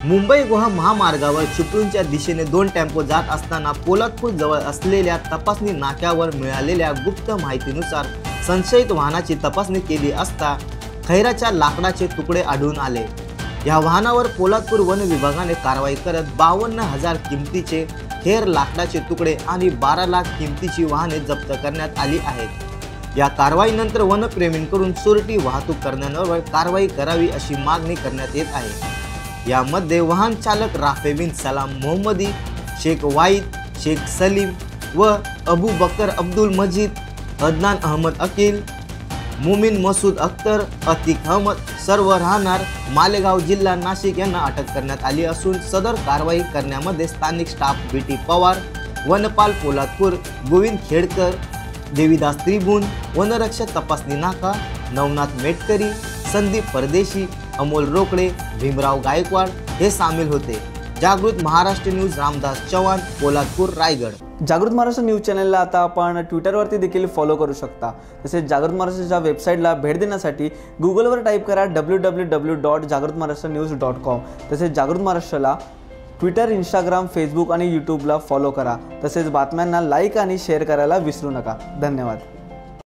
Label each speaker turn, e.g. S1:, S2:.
S1: मुंबई गोवा महामार्गावर चिपळूणच्या दिशेने 2 टेम्पो जात असताना पोलादपूर जवळ असलेल्या तपासणी नाक्यावर मिळालेल्या गुप्त माहितीनुसार संशयित वाहनाची तपासणी केली असता खैराच्या लाकडाचे तुकडे आढळून आले। या वाहनावर पोलादपूर वन विभागाने कारवाई करत 52,000 किमतीचे खैर लाकडाचे तुकडे आणि 12 लाख किमतीची वाहने जप्त करण्यात आली आहेत। या कारवाईनंतर वनप्रेमींकडून चोरटी वाहतूक करणाऱ्यांवर कारवाई करावी अशी मागणी करण्यात येत आहे। यामध्ये वाहन चालक राफे बिन सलाम मोहम्मदी, शेख वाईद, शेख सलीम व अबू बकर अब्दुल मजीद, अदनान अहमद अकील, मुमिन मसूद अख्तर, अतिक अहमद सर्व राहणार मालेगाव जिल्हा नाशिक यांना अटक करण्यात आली असून सदर कारवाई करण्यामध्ये स्थानिक स्टाफ बीटी पवार, वनपाल पोलादपूर, गोविंद खेडकर, देवीदास त्रिभुवन, वनरक्षक तपासनी नाका, नवनाथ मेटकरी, संदीप परदेशी, अमोल रोकडे, भीमराव गायकवाड हे सामील होते। जागृत महाराष्ट्र न्यूज, रामदास चव्हाण, पोलादपूर, रायगड।
S2: जागृत महाराष्ट्र न्यूज चॅनलला आता आपण ट्विटरवरती देखील फॉलो करू शकता। तसेच जागृत महाराष्ट्राच्या वेबसाईटला भेट देण्यासाठी गुगलवर टाईप करा www.jagratmaharashtranews.com। तसेच जागृत महाराष्ट्राला ट्विटर, इंस्टाग्राम, फेसबुक आणि यूट्यूबला फॉलो करा। तसेच बातम्यांना लाईक आणि शेअर करायला विसरू नका। धन्यवाद।